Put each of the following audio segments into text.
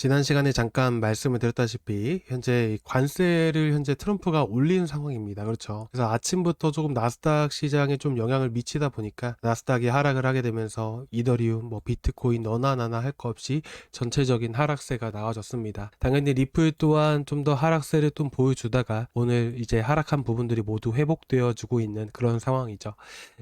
지난 시간에 잠깐 말씀을 드렸다시피 현재 이 관세를 현재 트럼프가 올린 상황입니다. 그렇죠. 그래서 아침부터 조금 나스닥 시장에 좀 영향을 미치다 보니까 나스닥이 하락을 하게 되면서 이더리움, 비트코인 너나 나나 할 거 없이 전체적인 하락세가 나와졌습니다. 당연히 리플 또한 좀 더 하락세를 좀 보여주다가 오늘 이제 하락한 부분들이 모두 회복되어 주고 있는 그런 상황이죠.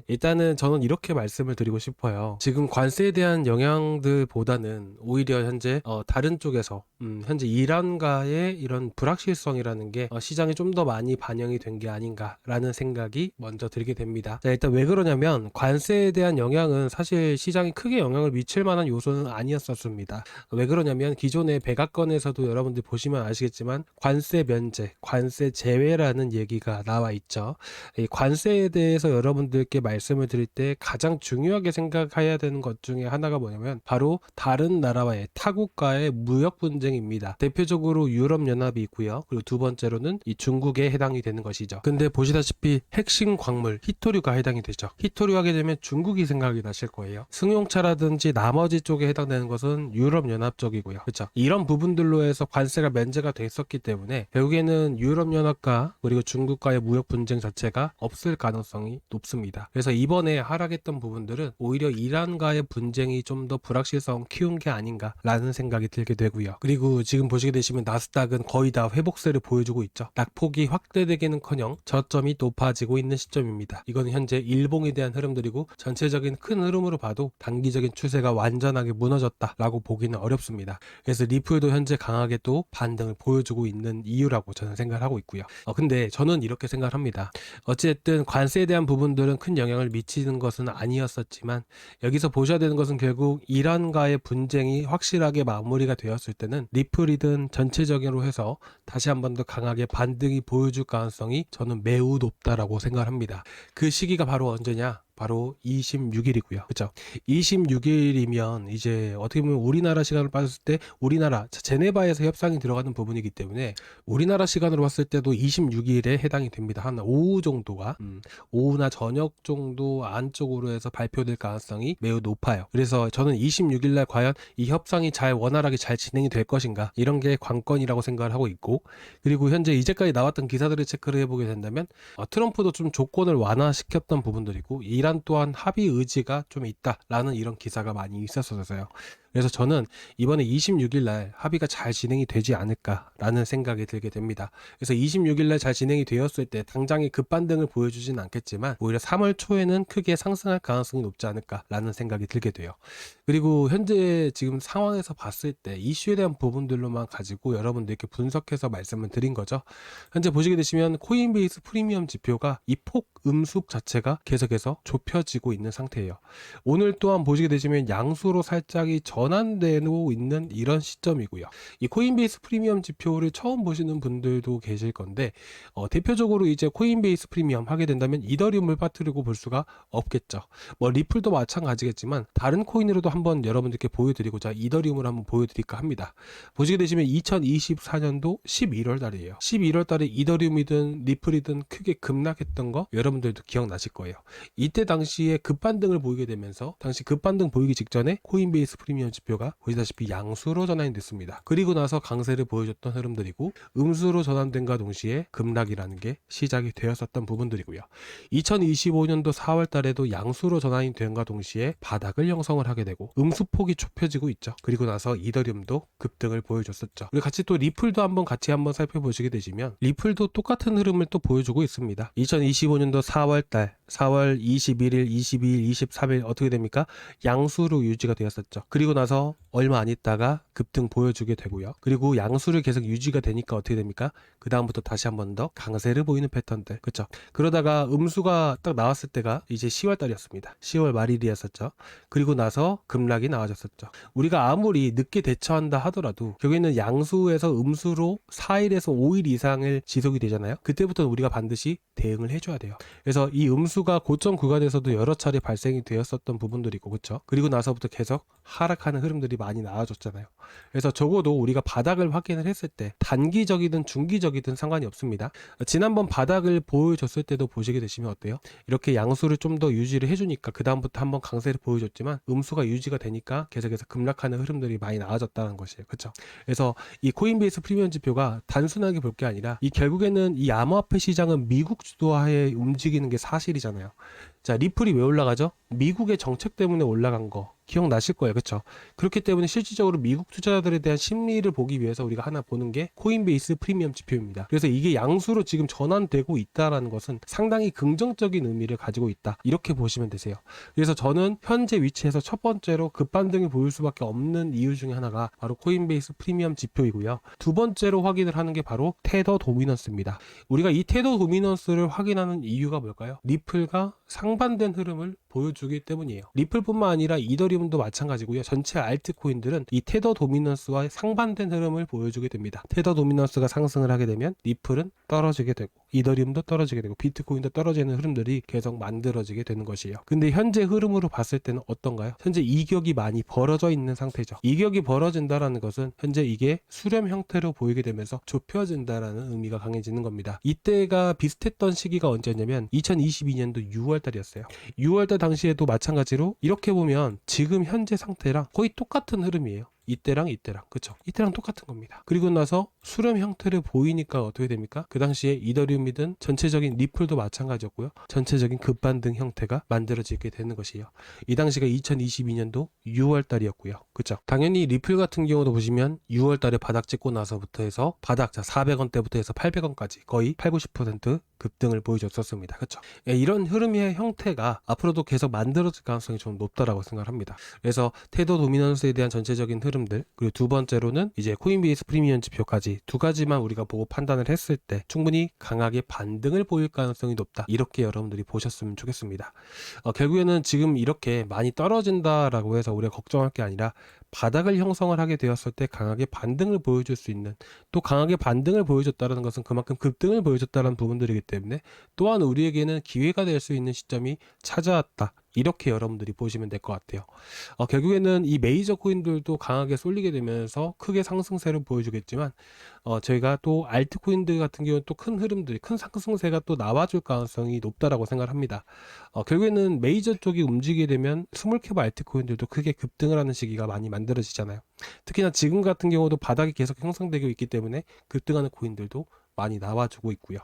일단은 저는 이렇게 말씀을 드리고 싶어요. 지금 관세에 대한 영향들보다는 오히려 현재 다른 쪽에서 현재 이란과의 이런 불확실성이라는 게 시장에 좀 더 많이 반영이 된 게 아닌가라는 생각이 먼저 들게 됩니다. 자, 일단 왜 그러냐면 관세에 대한 영향은 사실 시장에 크게 영향을 미칠 만한 요소는 아니었었습니다. 왜 그러냐면 기존의 백악관에서도 여러분들 보시면 아시겠지만 관세 면제, 관세 제외라는 얘기가 나와 있죠. 이 관세에 대해서 여러분들께 말씀을 드릴 때 가장 중요하게 생각해야 되는 것 중에 하나가 뭐냐면 바로 다른 나라와의 타국과의 무역 분쟁입니다. 대표적으로 유럽연합이 있고요. 그리고 두 번째로는 이 중국에 해당이 되는 것이죠. 근데 보시다시피 핵심 광물 히토류가 해당이 되죠. 히토류 하게 되면 중국이 생각이 나실 거예요. 승용차라든지 나머지 쪽에 해당되는 것은 유럽연합 쪽이고요. 그렇죠? 이런 부분들로 해서 관세가 면제가 됐었기 때문에 결국에는 유럽연합과 그리고 중국과의 무역 분쟁 자체가 없을 가능성이 높습니다. 그래서 이번에 하락했던 부분들은 오히려 이란과의 분쟁이 좀 더 불확실성 키운 게 아닌가라는 생각이 들게 되고요. 그리고 지금 보시게 되시면 나스닥은 거의 다 회복세를 보여주고 있죠. 낙폭이 확대되기는커녕 저점이 높아지고 있는 시점입니다. 이건 현재 일봉에 대한 흐름들이고 전체적인 큰 흐름으로 봐도 단기적인 추세가 완전하게 무너졌다라고 보기는 어렵습니다. 그래서 리플도 현재 강하게 또 반등을 보여주고 있는 이유라고 저는 생각을 하고 있고요. 근데 저는 이렇게 생각을 합니다. 어쨌든 관세에 대한 부분들은 큰 영향을 미치는 것은 아니었었지만 여기서 보셔야 되는 것은 결국 이란과의 분쟁이 확실하게 마무리가 되었을 때는 리플이든 전체적으로 해서 다시 한 번 더 강하게 반등이 보여줄 가능성이 저는 매우 높다라고 생각을 합니다. 그 시기가 바로 언제냐? 바로 26일이고요. 그렇죠? 26일이면 이제 어떻게 보면 우리나라 시간으로 봤을 때 우리나라 제네바에서 협상이 들어가는 부분이기 때문에 우리나라 시간으로 봤을 때도 26일에 해당이 됩니다. 한 오후 정도가 오후나 저녁 정도 안쪽으로 해서 발표될 가능성이 매우 높아요. 그래서 저는 26일 날 과연 이 협상이 잘 원활하게 잘 진행이 될 것인가 이런 게 관건이라고 생각을 하고 있고, 그리고 현재 이제까지 나왔던 기사들을 체크를 해보게 된다면 트럼프도 좀 조건을 완화시켰던 부분들이고 이란 또한 합의 의지가 좀 있다라는 이런 기사가 많이 있었어서요. 그래서 저는 이번에 26일 날 합의가 잘 진행이 되지 않을까라는 생각이 들게 됩니다. 그래서 26일 날 잘 진행이 되었을 때 당장의 급반등을 보여주진 않겠지만 오히려 3월 초에는 크게 상승할 가능성이 높지 않을까라는 생각이 들게 돼요. 그리고 현재 지금 상황에서 봤을 때 이슈에 대한 부분들로만 가지고 여러분들께 분석해서 말씀을 드린 거죠. 현재 보시게 되시면 코인베이스 프리미엄 지표가 이 폭 음수 자체가 계속해서 좁혀지고 있는 상태예요. 오늘 또한 보시게 되시면 양수로 살짝이 전환되고 있는 이런 시점이고요. 이 코인베이스 프리미엄 지표를 처음 보시는 분들도 계실 건데 대표적으로 이제 코인베이스 프리미엄 하게 된다면 이더리움을 빠뜨리고 볼 수가 없겠죠. 리플도 마찬가지겠지만 다른 코인으로도 한번 여러분들께 보여드리고자 이더리움을 한번 보여드릴까 합니다. 보시게 되시면 2024년도 11월 달이에요. 11월 달에 이더리움이든 리플이든 크게 급락했던 거 여러분들도 기억나실 거예요. 이때 당시에 급반등을 보이게 되면서 당시 급반등 보이기 직전에 코인베이스 프리미엄 지표가 보시다시피 양수로 전환이 됐습니다. 그리고 나서 강세를 보여줬던 흐름들이고 음수로 전환된과 동시에 급락이라는 게 시작이 되었었던 부분들이고요. 2025년도 4월 달에도 양수로 전환이 된과 동시에 바닥을 형성을 하게 되고 음수폭이 좁혀지고 있죠. 그리고 나서 이더리움도 급등을 보여줬었죠. 그리고 같이 또 리플도 한번 살펴보시게 되시면 리플도 똑같은 흐름을 또 보여주고 있습니다. 2025년도 4월 달 4월 21일, 22일, 23일 어떻게 됩니까? 양수로 유지가 되었었죠. 그리고 나서 얼마 안 있다가 급등 보여주게 되고요. 그리고 양수를 계속 유지가 되니까 어떻게 됩니까? 그 다음부터 다시 한 번 더 강세를 보이는 패턴들. 그렇죠? 그러다가 음수가 딱 나왔을 때가 이제 10월 달이었습니다. 10월 말일이었었죠. 그리고 나서 급락이 나와졌었죠. 우리가 아무리 늦게 대처한다 하더라도 결국에는 양수에서 음수로 4일에서 5일 이상을 지속이 되잖아요. 그때부터는 우리가 반드시 대응을 해줘야 돼요. 그래서 이 음수가 고점 구간에서도 여러 차례 발생이 되었었던 부분들이고, 그렇죠? 그리고 나서부터 계속 하락하는 급락하는 흐름들이 많이 나와줬잖아요. 그래서 적어도 우리가 바닥을 확인을 했을 때 단기적이든 중기적이든 상관이 없습니다. 지난번 바닥을 보여줬을 때도 보시게 되시면 어때요? 이렇게 양수를 좀 더 유지를 해주니까 그 다음부터 한번 강세를 보여줬지만 음수가 유지가 되니까 계속해서 급락하는 흐름들이 많이 나와졌다는 것이에요. 그렇죠? 그래서 이 코인베이스 프리미엄 지표가 단순하게 볼 게 아니라 이 결국에는 이 암호화폐 시장은 미국 주도하에 움직이는 게 사실이잖아요. 자, 리플이 왜 올라가죠? 미국의 정책 때문에 올라간 거 기억나실 거예요. 그렇죠? 그렇기 때문에 실질적으로 미국 투자자들에 대한 심리를 보기 위해서 우리가 하나 보는 게 코인베이스 프리미엄 지표입니다. 그래서 이게 양수로 지금 전환되고 있다라는 것은 상당히 긍정적인 의미를 가지고 있다. 이렇게 보시면 되세요. 그래서 저는 현재 위치에서 첫 번째로 급반등이 보일 수밖에 없는 이유 중에 하나가 바로 코인베이스 프리미엄 지표이고요. 두 번째로 확인을 하는 게 바로 테더 도미넌스입니다. 우리가 이 테더 도미넌스를 확인하는 이유가 뭘까요? 리플과 상반된 흐름을 보여주기 때문이에요. 리플뿐만 아니라 이더리움도 마찬가지고요. 전체 알트코인들은 이 테더 도미넌스와 상반된 흐름을 보여주게 됩니다. 테더 도미넌스가 상승을 하게 되면 리플은 떨어지게 되고 이더리움도 떨어지게 되고 비트코인도 떨어지는 흐름들이 계속 만들어지게 되는 것이에요. 근데 현재 흐름으로 봤을 때는 어떤가요? 현재 이격이 많이 벌어져 있는 상태죠. 이격이 벌어진다라는 것은 현재 이게 수렴 형태로 보이게 되면서 좁혀진다라는 의미가 강해지는 겁니다. 이때가 비슷했던 시기가 언제냐면 2022년도 6월 달이었어요. 6월 달 당시에도 마찬가지로 이렇게 보면 지금 현재 상태랑 거의 똑같은 흐름이에요. 이때랑 그쵸? 이때랑 똑같은 겁니다. 그리고 나서 수렴 형태를 보이니까 어떻게 됩니까? 그 당시에 이더리움이든 전체적인 리플도 마찬가지였고요. 전체적인 급반등 형태가 만들어지게 되는 것이에요. 이 당시가 2022년도 6월 달이었고요. 그쵸? 당연히 리플 같은 경우도 보시면 6월 달에 바닥 찍고 나서부터 해서 바닥, 자 400원대부터 해서 800원까지 거의 8, 90% 급등을 보여줬었습니다. 그쵸? 이런 흐름의 형태가 앞으로도 계속 만들어질 가능성이 좀 높다라고 생각을 합니다. 그래서 테더 도미넌스에 대한 전체적인 흐름들, 그리고 두 번째로는 이제 코인베이스 프리미엄 지표까지 두 가지만 우리가 보고 판단을 했을 때 충분히 강하게 반등을 보일 가능성이 높다. 이렇게 여러분들이 보셨으면 좋겠습니다. 결국에는 지금 이렇게 많이 떨어진다라고 해서 우리가 걱정할 게 아니라 바닥을 형성을 하게 되었을 때 강하게 반등을 보여줄 수 있는, 또 강하게 반등을 보여줬다는 것은 그만큼 급등을 보여줬다는 부분들이기 때문에 또한 우리에게는 기회가 될 수 있는 시점이 찾아왔다. 이렇게 여러분들이 보시면 될 것 같아요. 결국에는 이 메이저 코인들도 강하게 쏠리게 되면서 크게 상승세를 보여주겠지만 저희가 또 알트코인들 같은 경우는 또 큰 흐름들이, 큰 상승세가 또 나와줄 가능성이 높다라고 생각을 합니다. 결국에는 메이저 쪽이 움직이게 되면 스몰캡 알트코인들도 크게 급등을 하는 시기가 많이 만들어지잖아요. 특히나 지금 같은 경우도 바닥이 계속 형성되고 있기 때문에 급등하는 코인들도 많이 나와주고 있고요.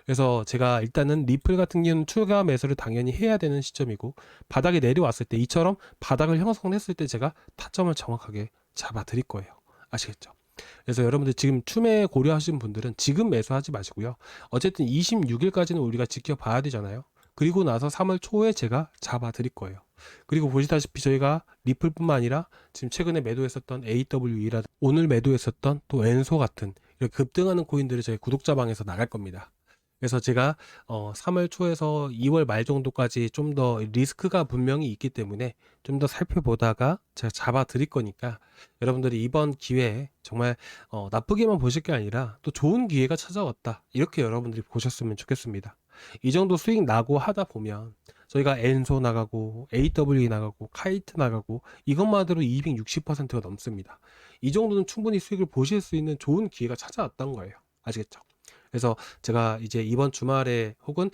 그래서 제가 일단은 리플 같은 경우는 추가 매수를 당연히 해야 되는 시점이고, 바닥에 내려왔을 때 이처럼 바닥을 형성했을 때 제가 타점을 정확하게 잡아 드릴 거예요. 아시겠죠? 그래서 여러분들 지금 추매 고려하시는 분들은 지금 매수하지 마시고요. 어쨌든 26일까지는 우리가 지켜봐야 되잖아요. 그리고 나서 3월 초에 제가 잡아 드릴 거예요. 그리고 보시다시피 저희가 리플뿐만 아니라 지금 최근에 매도했었던 AWE라든지 오늘 매도했었던 또 엔소 같은 이렇게 급등하는 코인들을 저희 구독자방에서 나갈 겁니다. 그래서 제가 3월 초에서 2월 말 정도까지 좀 더 리스크가 분명히 있기 때문에 좀 더 살펴보다가 제가 잡아 드릴 거니까 여러분들이 이번 기회에 정말 나쁘게만 보실 게 아니라 또 좋은 기회가 찾아왔다, 이렇게 여러분들이 보셨으면 좋겠습니다. 이 정도 수익 나고 하다 보면 저희가 엔소 나가고 AWE 나가고 카이트 나가고 이것만으로 260%가 넘습니다. 이 정도는 충분히 수익을 보실 수 있는 좋은 기회가 찾아왔던 거예요. 아시겠죠? 그래서 제가 이제 이번 주말에 혹은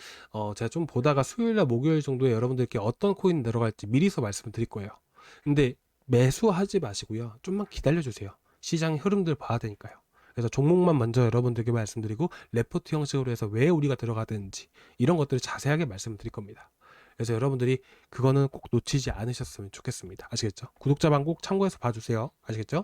제가 좀 보다가 수요일날 목요일 정도에 여러분들께 어떤 코인 들어갈지 미리서 말씀을 드릴 거예요. 근데 매수하지 마시고요. 좀만 기다려주세요. 시장의 흐름들 봐야 되니까요. 그래서 종목만 먼저 여러분들께 말씀드리고 레포트 형식으로 해서 왜 우리가 들어가든지 이런 것들을 자세하게 말씀드릴 겁니다. 그래서 여러분들이 그거는 꼭 놓치지 않으셨으면 좋겠습니다. 아시겠죠? 구독자방 꼭 참고해서 봐주세요. 아시겠죠?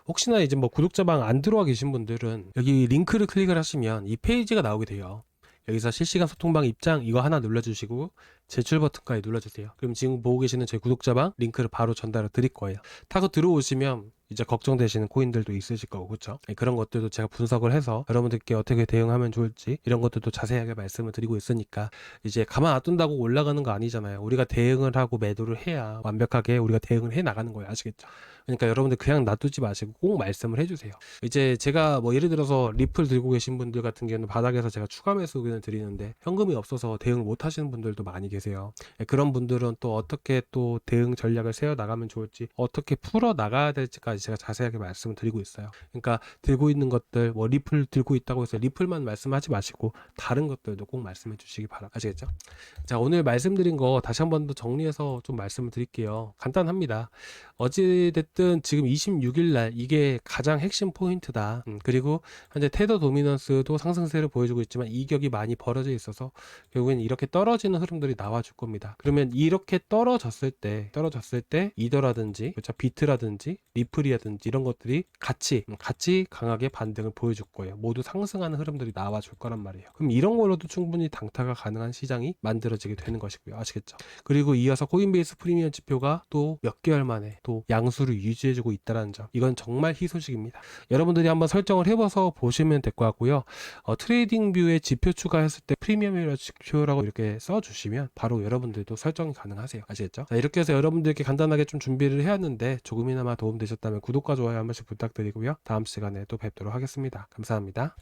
혹시나 이제 뭐 구독자방 안 들어와 계신 분들은 여기 링크를 클릭을 하시면 이 페이지가 나오게 돼요. 여기서 실시간 소통방 입장 이거 하나 눌러주시고 제출 버튼까지 눌러주세요. 그럼 지금 보고 계시는 제 구독자방 링크를 바로 전달을 드릴 거예요. 타고 들어오시면 이제 걱정되시는 코인들도 있으실 거고, 그쵸? 그런 것들도 제가 분석을 해서 여러분들께 어떻게 대응하면 좋을지 이런 것들도 자세하게 말씀을 드리고 있으니까, 이제 가만 놔둔다고 올라가는 거 아니잖아요. 우리가 대응을 하고 매도를 해야 완벽하게 우리가 대응을 해 나가는 거예요. 아시겠죠? 그러니까 여러분들 그냥 놔두지 마시고 꼭 말씀을 해주세요. 이제 제가 뭐 예를 들어서 리플 들고 계신 분들 같은 경우는 바닥에서 제가 추가 매수 의견을 드리는데 현금이 없어서 대응을 못 하시는 분들도 많이 계세요. 그런 분들은 또 어떻게 또 대응 전략을 세워 나가면 좋을지, 어떻게 풀어 나가야 될지까지 제가 자세하게 말씀을 드리고 있어요. 그러니까 들고 있는 것들, 뭐 리플 들고 있다고 해서 리플만 말씀하지 마시고 다른 것들도 꼭 말씀해 주시기 바랍니다. 아시겠죠? 자, 오늘 말씀드린 거 다시 한 번 더 정리해서 좀 말씀을 드릴게요. 간단합니다. 어찌됐든 지금 26일 날 이게 가장 핵심 포인트다. 그리고 현재 테더 도미넌스도 상승세를 보여주고 있지만 이격이 많이 벌어져 있어서 결국엔 이렇게 떨어지는 흐름들이 나와줄 겁니다. 그러면 이렇게 떨어졌을 때 이더라든지, 그렇죠, 비트라든지 리플이라든지 이런 것들이 같이 강하게 반등을 보여줄 거예요. 모두 상승하는 흐름들이 나와줄 거란 말이에요. 그럼 이런 걸로도 충분히 강타가 가능한 시장이 만들어지게 되는 것이고요. 아시겠죠? 그리고 이어서 코인베이스 프리미엄 지표가 또 몇 개월 만에 또 양수를 유지해주고 있다는 점, 이건 정말 희소식입니다. 여러분들이 한번 설정을 해봐서 보시면 될 것 같고요. 트레이딩 뷰에 지표 추가했을 때 프리미엄 지표라고 이렇게 써주시면 바로 여러분들도 설정이 가능하세요. 아시겠죠? 자, 이렇게 해서 여러분들께 간단하게 좀 준비를 해왔는데 조금이나마 도움되셨다면 구독과 좋아요 한 번씩 부탁드리고요. 다음 시간에 또 뵙도록 하겠습니다. 감사합니다.